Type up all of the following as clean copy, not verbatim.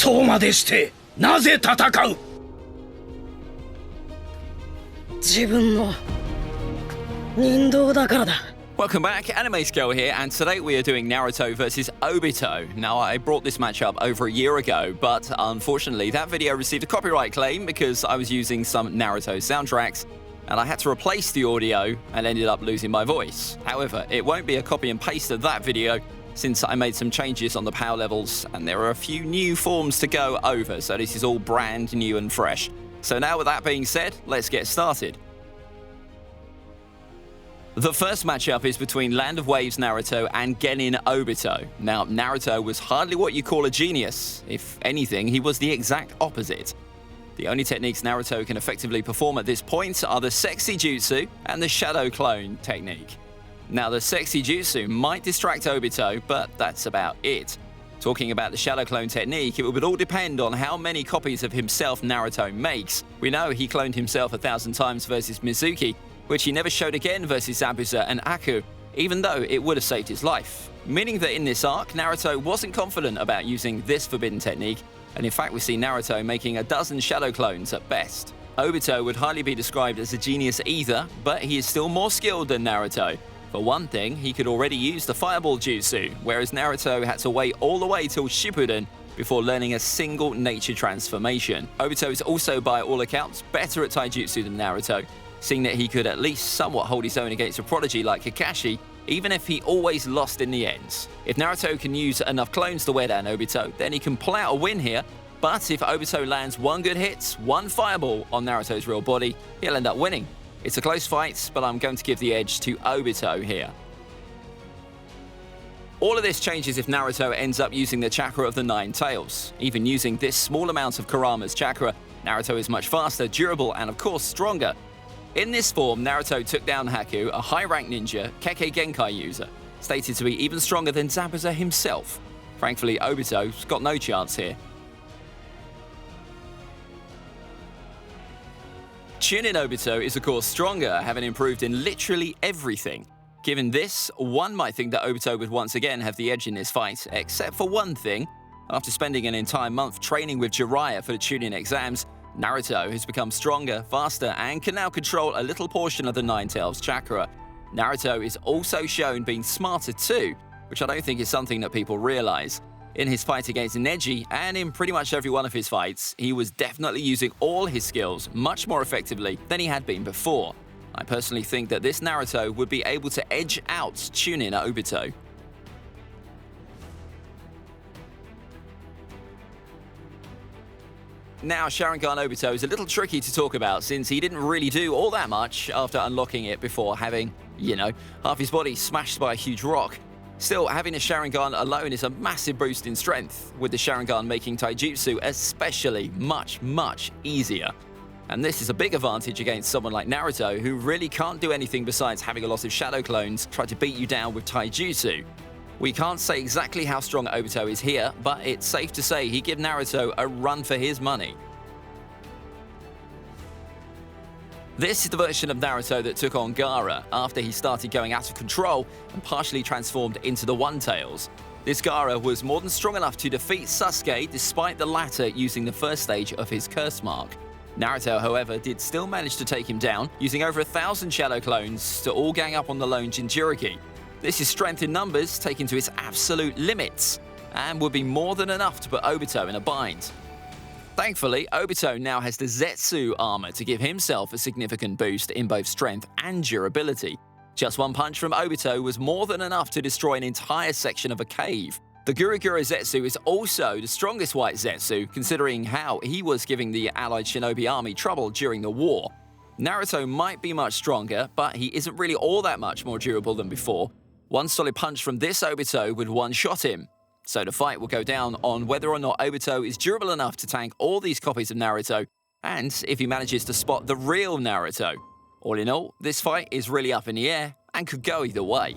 そうまでしてなぜ戦う。自分の人道だからだ。 Welcome back, AnimeScale here, and today we are doing Naruto versus Obito. Now, I brought this matchup over a year ago, but unfortunately that video received a copyright claim because I was using some Naruto soundtracks, and I had to replace the audio and ended up losing my voice. However, it won't be a copy and paste of that video since I made some changes on the power levels, and there are a few new forms to go over, so this is all brand new and fresh. So now with that being said, let's get started. The first matchup is between Land of Waves Naruto and Genin Obito. Now, Naruto was hardly what you call a genius. If anything, he was the exact opposite. The only techniques Naruto can effectively perform at this point are the Sexy Jutsu and the Shadow Clone technique. Now, the Sexy Jutsu might distract Obito, but that's about it. Talking about the Shadow Clone technique, it would all depend on how many copies of himself Naruto makes. We know he cloned himself 1,000 times versus Mizuki, which he never showed again versus Zabuza and Aku, even though it would have saved his life. Meaning that in this arc, Naruto wasn't confident about using this forbidden technique, and in fact we see Naruto making a dozen shadow clones at best. Obito would hardly be described as a genius either, but he is still more skilled than Naruto. For one thing, he could already use the Fireball Jutsu, whereas Naruto had to wait all the way till Shippuden before learning a single nature transformation. Obito is also, by all accounts, better at taijutsu than Naruto, seeing that he could at least somewhat hold his own against a prodigy like Kakashi, even if he always lost in the end. If Naruto can use enough clones to wear down Obito, then he can pull out a win here, but if Obito lands one good hit, one fireball on Naruto's real body, he'll end up winning. It's a close fight, but I'm going to give the edge to Obito here. All of this changes if Naruto ends up using the chakra of the Nine Tails. Even using this small amount of Kurama's chakra, Naruto is much faster, durable, and of course stronger. In this form, Naruto took down Haku, a high-rank ninja, Kekkei Genkai user, stated to be even stronger than Zabuza himself. Thankfully, Obito's got no chance here. Chunin Obito is of course stronger, having improved in literally everything. Given this, one might think that Obito would once again have the edge in this fight, except for one thing. After spending an entire month training with Jiraiya for the Chunin exams, Naruto has become stronger, faster, and can now control a little portion of the Nine Tails chakra. Naruto is also shown being smarter too, which I don't think is something that people realize. In his fight against Neji, and in pretty much every one of his fights, he was definitely using all his skills much more effectively than he had been before. I personally think that this Naruto would be able to edge out Chunin Obito. Now, Sharingan Obito is a little tricky to talk about since he didn't really do all that much after unlocking it before having, half his body smashed by a huge rock. Still, having a Sharingan alone is a massive boost in strength, with the Sharingan making taijutsu especially much easier. And this is a big advantage against someone like Naruto, who really can't do anything besides having a lot of shadow clones try to beat you down with taijutsu. We can't say exactly how strong Obito is here, but it's safe to say he gave Naruto a run for his money. This is the version of Naruto that took on Gaara after he started going out of control and partially transformed into the One Tails. This Gaara was more than strong enough to defeat Sasuke despite the latter using the first stage of his curse mark. Naruto, however, did still manage to take him down, using over 1,000 shadow clones to all gang up on the lone Jinchuriki. This is strength in numbers taken to its absolute limits, and would be more than enough to put Obito in a bind. Thankfully, Obito now has the ZETSU armor to give himself a significant boost in both strength and durability. Just one punch from Obito was more than enough to destroy an entire section of a cave. The Gurugura Zetsu is also the strongest white Zetsu, considering how he was giving the allied shinobi army trouble during the war. Naruto might be much stronger, but he isn't really all that much more durable than before. One solid punch from this Obito would one-shot him. So the fight will go down on whether or not Obito is durable enough to tank all these copies of Naruto, and if he manages to spot the real Naruto. All in all, this fight is really up in the air and could go either way.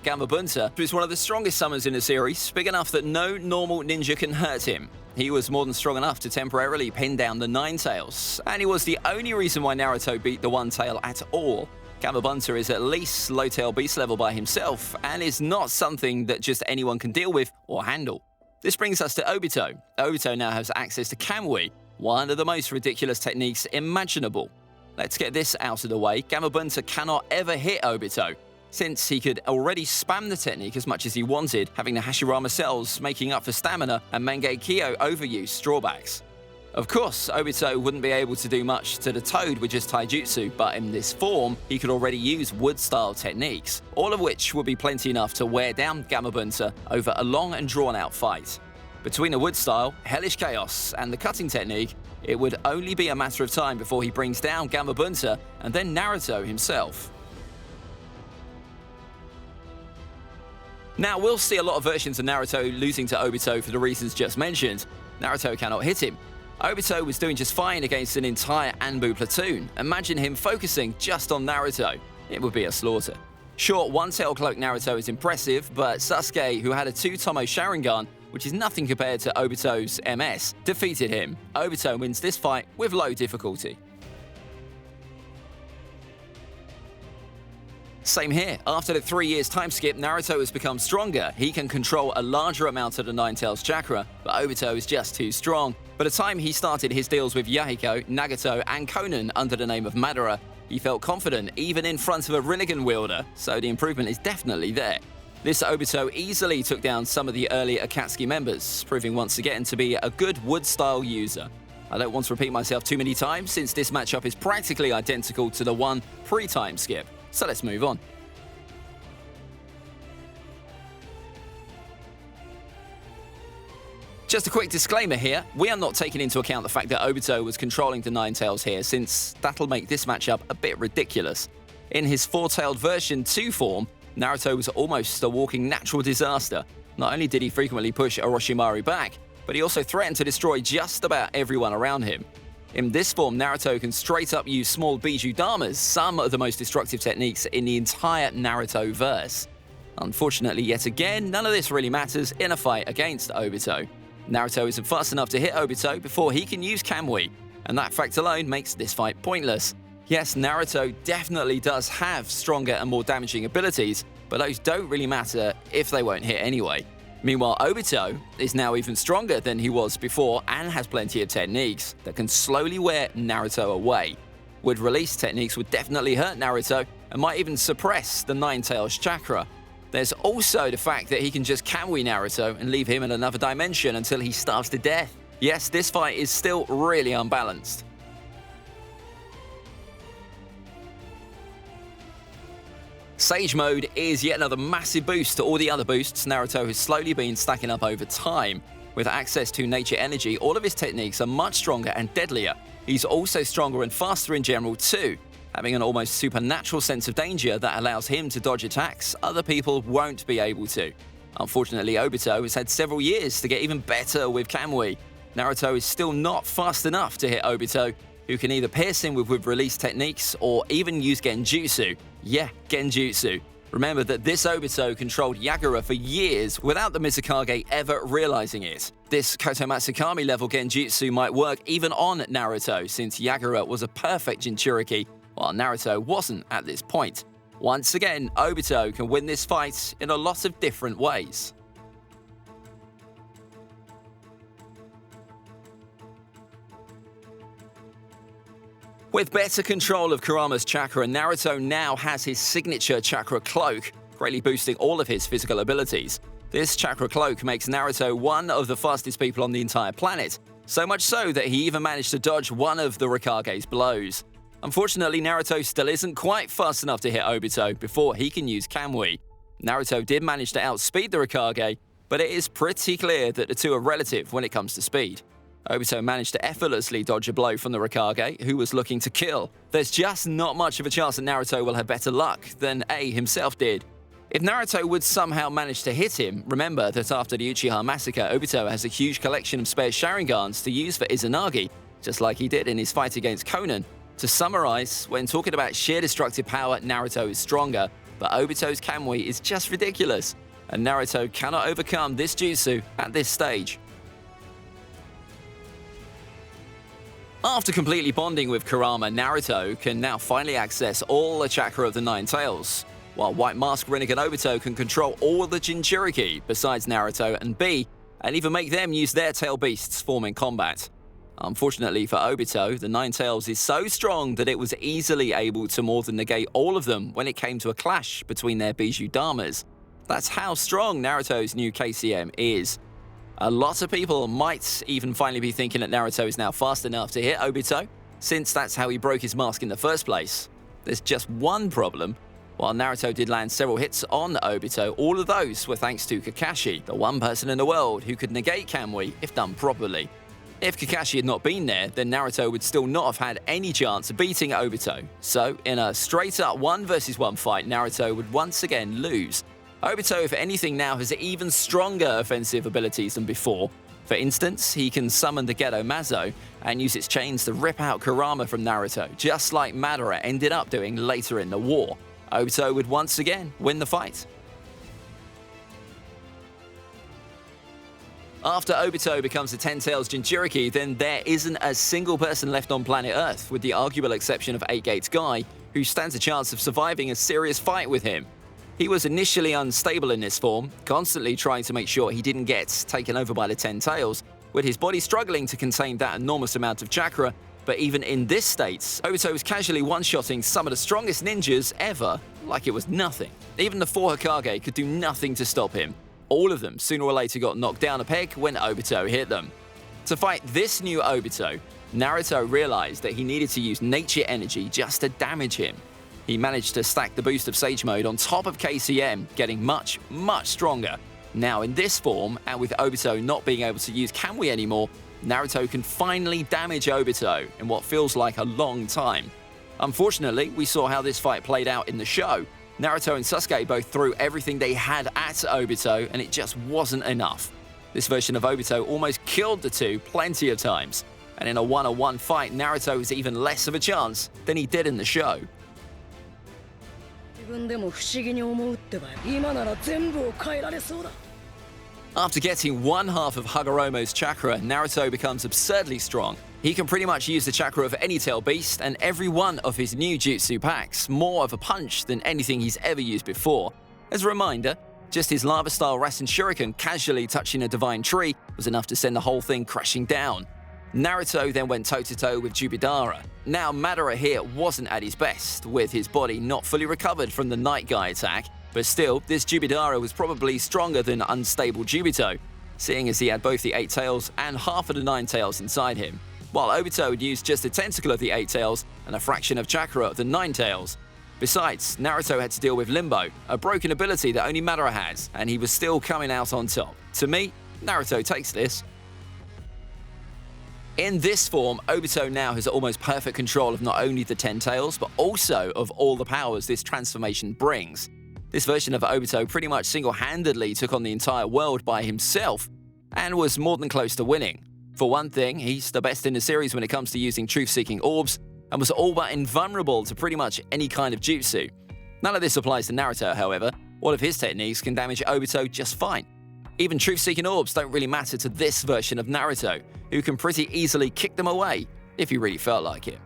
GAMABUNTA is one of the strongest summons in the series, big enough that no normal ninja can hurt him. He was more than strong enough to temporarily pin down the Nine Tails, and he was the only reason why Naruto beat the One Tail at all. GAMABUNTA is at least low tail beast level by himself and is not something that just anyone can deal with or handle. This brings us to Obito. Obito now has access to KYUUBI, one of the most ridiculous techniques imaginable. Let's get this out of the way. GAMABUNTA cannot ever hit Obito, since he could already spam the technique as much as he wanted, having the Hashirama cells making up for stamina and MANGEKYOU overuse drawbacks. Of course, Obito wouldn't be able to do much to the Toad with just taijutsu, but in this form, he could already use wood-style techniques, all of which would be plenty enough to wear down GAMABUNTA over a long and drawn-out fight. Between the wood style, hellish chaos, and the cutting technique, it would only be a matter of time before he brings down GAMABUNTA and then Naruto himself. Now, we'll see a lot of versions of Naruto losing to Obito for the reasons just mentioned. Naruto cannot hit him. Obito was doing just fine against an entire Anbu platoon. Imagine him focusing just on Naruto. It would be a slaughter. Sure, one-tail cloak Naruto is impressive, but Sasuke, who had a 2 TOMOE SHARINGAN, which is nothing compared to Obito's MS, defeated him. Obito wins this fight with low difficulty. Same here. After the 3 years time skip, Naruto has become stronger. He can control a larger amount of the Nine Tails chakra, but Obito is just too strong. By the time he started his deals with Yahiko, Nagato, and Konan under the name of Madara, he felt confident even in front of a Rinnegan wielder, so the improvement is definitely there. This Obito easily took down some of the early Akatsuki members, proving once again to be a good wood-style user. I don't want to repeat myself too many times since this matchup is practically identical to the one pre-time skip. So let's move on. Just a quick disclaimer here, we are not taking into account the fact that Obito was controlling the Nine Tails here, since that'll make this matchup a bit ridiculous. In his 4-tailed version 2 form, Naruto was almost a walking natural disaster. Not only did he frequently push Orochimaru back, but he also threatened to destroy just about everyone around him. In this form, Naruto can straight up use small Biju Damas, some of the most destructive techniques in the entire Naruto verse. Unfortunately, yet again, none of this really matters in a fight against Obito. Naruto isn't fast enough to hit Obito before he can use KYUUBI, and that fact alone makes this fight pointless. Yes, Naruto definitely does have stronger and more damaging abilities, but those don't really matter if they won't hit anyway. Meanwhile, Obito is now even stronger than he was before and has plenty of techniques that can slowly wear Naruto away. Wood-release techniques would definitely hurt Naruto and might even suppress the Nine Tails chakra. There's also the fact that he can just KYUUBI Naruto and leave him in another dimension until he starves to death. Yes, this fight is still really unbalanced. Sage Mode is yet another massive boost to all the other boosts Naruto has slowly been stacking up over time. With access to nature energy, all of his techniques are much stronger and deadlier. He's also stronger and faster in general too, having an almost supernatural sense of danger that allows him to dodge attacks other people won't be able to. Unfortunately, Obito has had several years to get even better with KYUUBI. Naruto is still not fast enough to hit Obito, who can either pierce him with release techniques or even use Genjutsu. Yeah, Genjutsu. Remember that this Obito controlled Yagura for years without the Mizukage ever realizing it. This Kotomatsukami level Genjutsu might work even on Naruto, since Yagura was a perfect Jinchuriki, while Naruto wasn't at this point. Once again, Obito can win this fight in a lot of different ways. With better control of Kurama's chakra, Naruto now has his signature chakra cloak, greatly boosting all of his physical abilities. This chakra cloak makes Naruto one of the fastest people on the entire planet, so much so that he even managed to dodge one of the Rikage's blows. Unfortunately, Naruto still isn't quite fast enough to hit Obito before he can use KYUUBI. Naruto did manage to outspeed the Rikage, but it is pretty clear that the two are relative when it comes to speed. Obito managed to effortlessly dodge a blow from the Rikage, who was looking to kill. There's just not much of a chance that Naruto will have better luck than A himself did. If Naruto would somehow manage to hit him, remember that after the Uchiha massacre, Obito has a huge collection of spare Sharingans to use for Izanagi, just like he did in his fight against Konan. To summarize, when talking about sheer destructive power, Naruto is stronger, but Obito's KYUUBI is just ridiculous, and Naruto cannot overcome this jutsu at this stage. After completely bonding with Kurama, Naruto can now finally access all the chakra of the Nine Tails, while White Mask Rinnegan Obito can control all the Jinchuriki besides Naruto and B, and even make them use their tail beasts form in combat. Unfortunately for Obito, the Nine Tails is so strong that it was easily able to more than negate all of them when it came to a clash between their Bijuu Damas. That's how strong Naruto's new KCM is. A lot of people might even finally be thinking that Naruto is now fast enough to hit Obito, since that's how he broke his mask in the first place. There's just one problem. While Naruto did land several hits on Obito, all of those were thanks to Kakashi, the one person in the world who could negate Kamui if done properly. If Kakashi had not been there, then Naruto would still not have had any chance of beating Obito. So, in a straight-up 1 versus 1 fight, Naruto would once again lose. Obito, if anything, now has even stronger offensive abilities than before. For instance, he can summon the Geto Mazo and use its chains to rip out Kurama from Naruto, just like Madara ended up doing later in the war. Obito would once again win the fight. After Obito becomes the Ten Tails Jinchuriki, then there isn't a single person left on planet Earth, with the arguable exception of 8 Gates Guy, who stands a chance of surviving a serious fight with him. He was initially unstable in this form, constantly trying to make sure he didn't get taken over by the Ten Tails, with his body struggling to contain that enormous amount of chakra. But even in this state, Obito was casually one-shotting some of the strongest ninjas ever, like it was nothing. Even the 4 Hokage could do nothing to stop him. All of them sooner or later got knocked down a peg when Obito hit them. To fight this new Obito, Naruto realized that he needed to use nature energy just to damage him. He managed to stack the boost of Sage Mode on top of KCM, getting much, much stronger. Now in this form, and with Obito not being able to use Kamui anymore, Naruto can finally damage Obito in what feels like a long time. Unfortunately, we saw how this fight played out in the show. Naruto and Sasuke both threw everything they had at Obito, and it just wasn't enough. This version of Obito almost killed the two plenty of times, and in a 1-on-1 fight, Naruto has even less of a chance than he did in the show. 自分でも不思議に思うってばよ。今なら全部を変えられそうだ。 After getting one half of Hagoromo's chakra, Naruto becomes absurdly strong. He can pretty much use the chakra of any tail beast and every one of his new jutsu packs, more of a punch than anything he's ever used before. As a reminder, just his lava-style Rasen Shuriken casually touching a divine tree was enough to send the whole thing crashing down. Naruto then went toe-to-toe with JUUBITO. Now Madara here wasn't at his best, with his body not fully recovered from the Night Guy attack, but still, this JUUBITO was probably stronger than unstable JUUBITO, seeing as he had both the 8 tails and half of the 9 tails inside him, while Obito had used just a tentacle of the 8 tails and a fraction of chakra of the 9 tails. Besides, Naruto had to deal with Limbo, a broken ability that only Madara has, and he was still coming out on top. To me, Naruto takes this. In this form, Obito now has almost perfect control of not only the 10 tails, but also of all the powers this transformation brings. This version of Obito pretty much single-handedly took on the entire world by himself, and was more than close to winning. For one thing, he's the best in the series when it comes to using truth-seeking orbs, and was all but invulnerable to pretty much any kind of jutsu. None of this applies to Naruto, however. All of his techniques can damage Obito just fine. Even truth-seeking orbs don't really matter to this version of Naruto, who can pretty easily kick them away, if he really felt like it.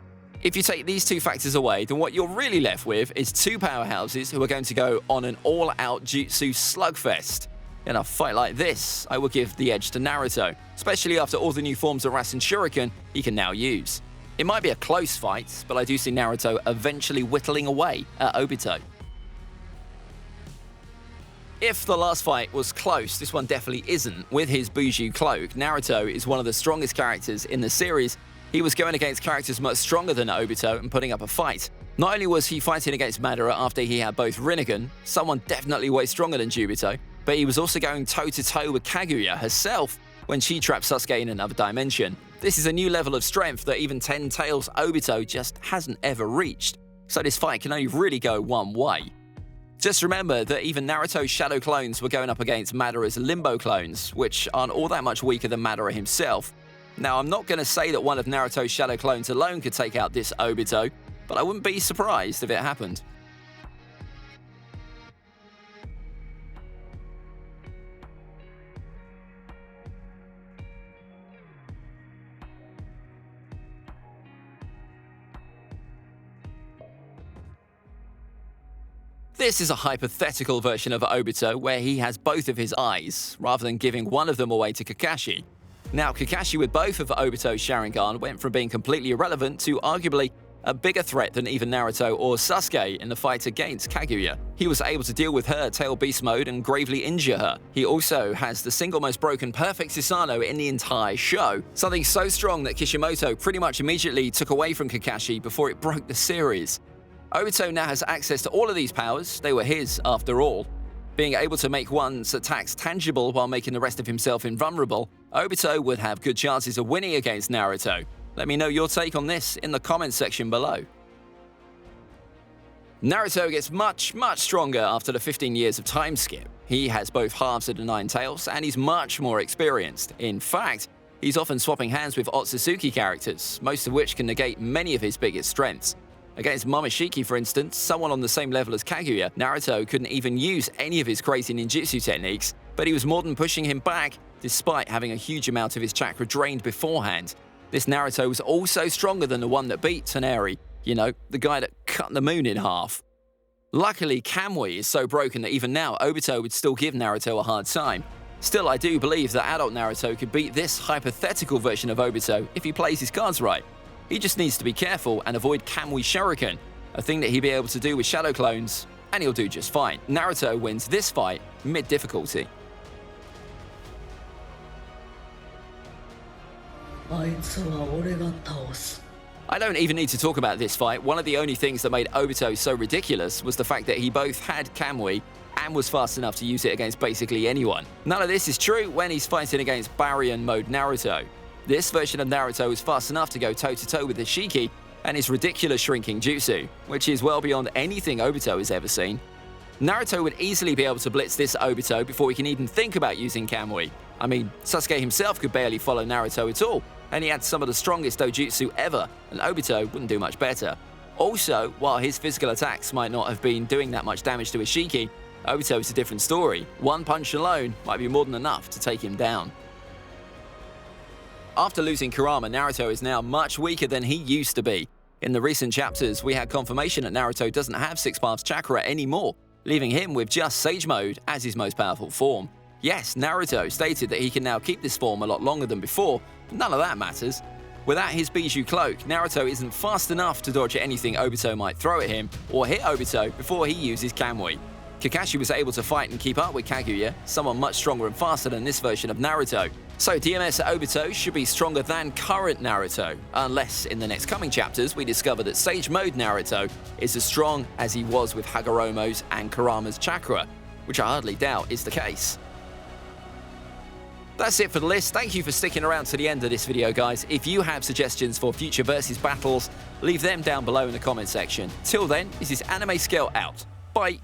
If you take these two factors away, then what you're really left with is two powerhouses who are going to go on an all-out jutsu slugfest. In a fight like this, I would give the edge to Naruto, especially after all the new forms of Rasen Shuriken he can now use. It might be a close fight, but I do see Naruto eventually whittling away at Obito. If the last fight was close, this one definitely isn't. With his Bijuu cloak, Naruto is one of the strongest characters in the series. He was going against characters much stronger than Obito and putting up a fight. Not only was he fighting against Madara after he had both Rinnegan, someone definitely way stronger than JUUBITO, but he was also going toe-to-toe with Kaguya herself when she trapped Sasuke in another dimension. This is a new level of strength that even 10 Tails Obito just hasn't ever reached, so this fight can only really go one way. Just remember that even Naruto's shadow clones were going up against Madara's Limbo clones, which aren't all that much weaker than Madara himself. Now, I'm not going to say that one of Naruto's shadow clones alone could take out this Obito, but I wouldn't be surprised if it happened. This is a hypothetical version of Obito where he has both of his eyes, rather than giving one of them away to Kakashi. Now, Kakashi with both of Obito's Sharingan went from being completely irrelevant to arguably a bigger threat than even Naruto or Sasuke in the fight against Kaguya. He was able to deal with her Tail Beast mode and gravely injure her. He also has the single most broken perfect Susanoo in the entire show, something so strong that Kishimoto pretty much immediately took away from Kakashi before it broke the series. Obito now has access to all of these powers, they were his after all. Being able to make one's attacks tangible while making the rest of himself invulnerable, Obito would have good chances of winning against Naruto. Let me know your take on this in the comments section below. Naruto gets much stronger after the 15 years of time skip. He has both halves of the 9 tails and he's much more experienced. In fact, he's often swapping hands with Otsutsuki characters, most of which can negate many of his biggest strengths. Against Momoshiki, for instance, someone on the same level as Kaguya, Naruto couldn't even use any of his crazy ninjutsu techniques, but he was more than pushing him back, despite having a huge amount of his chakra drained beforehand. This Naruto was also stronger than the one that beat Toneri, you know, the guy that cut the moon in half. Luckily, Kamui is so broken that even now, Obito would still give Naruto a hard time. Still, I do believe that adult Naruto could beat this hypothetical version of Obito if he plays his cards right. He just needs to be careful and avoid Kamui Shuriken, a thing that he'd be able to do with shadow clones, and he'll do just fine. Naruto wins this fight mid-difficulty. I don't even need to talk about this fight. One of the only things that made Obito so ridiculous was the fact that he both had Kamui and was fast enough to use it against basically anyone. None of this is true when he's fighting against Baryon mode Naruto. This version of Naruto is fast enough to go toe-to-toe with Ishiki and his ridiculous shrinking jutsu, which is well beyond anything Obito has ever seen. Naruto would easily be able to blitz this Obito before he can even think about using Kamui. I mean, Sasuke himself could barely follow Naruto at all, and he had some of the strongest dojutsu ever, and Obito wouldn't do much better. Also, while his physical attacks might not have been doing that much damage to Ishiki, Obito is a different story. One punch alone might be more than enough to take him down. After losing Kurama, Naruto is now much weaker than he used to be. In the recent chapters, we had confirmation that Naruto doesn't have 6 paths chakra anymore, leaving him with just Sage Mode as his most powerful form. Yes, Naruto stated that he can now keep this form a lot longer than before, but none of that matters. Without his Bijou Cloak, Naruto isn't fast enough to dodge anything Obito might throw at him or hit Obito before he uses Kamui. Kakashi was able to fight and keep up with Kaguya, someone much stronger and faster than this version of Naruto. So DMS Obito should be stronger than current Naruto, unless in the next coming chapters we discover that Sage Mode Naruto is as strong as he was with Hagoromo's and Kurama's chakra, which I hardly doubt is the case. That's it for the list. Thank you for sticking around to the end of this video, guys. If you have suggestions for future versus battles, leave them down below in the comment section. Till then, this is AnimeScale out. Bye.